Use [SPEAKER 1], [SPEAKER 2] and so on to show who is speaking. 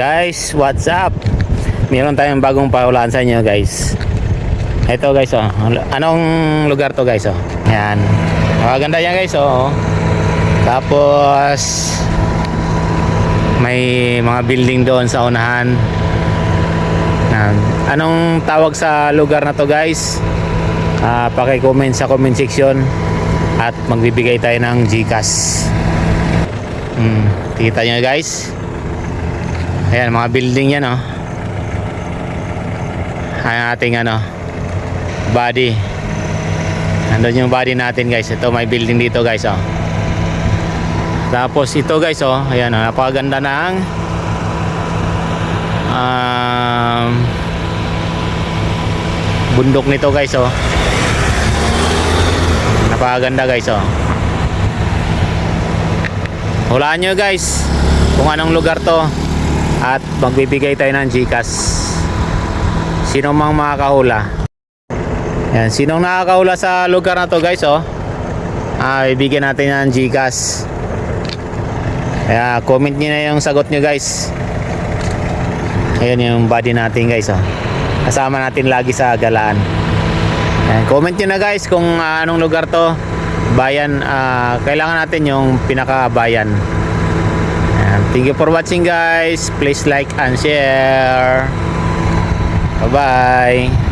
[SPEAKER 1] Guys, what's up? Meron tayong bagong pahulaan sa inyo, guys. Ito, guys, oh. Anong lugar to, guys, oh? Yan. Maganda yan, guys, oh. Tapos may mga building doon sa unahan. Yan. Anong tawag sa lugar na to, guys? Paki-comment sa comment section at magbibigay tayo ng GCash. Kita nyo, guys. Ayan, mga building yan, oh. Ang ating body. Nandun yung body natin, guys. Ito, may building dito, guys, oh. Tapos ito, guys, oh. Ayan, oh, napakaganda ng bundok nito, guys, oh. Napakaganda, guys, oh. Hulaan nyo, guys, kung anong lugar to at magbibigay tayo ng GCash. Sino mang makakahula? Yan, sinong nakakahula sa lugar na to, guys, oh, bibigyan natin ng GCash. Kaya comment nyo na yung sagot nyo, guys. Ayan yung body natin, guys, oh. Kasama natin lagi sa galaan. Ayan, comment nyo na, guys, kung anong lugar to. Bayan, kailangan natin yung pinakabayan. Thank you for watching, guys. Please like and share. Bye bye.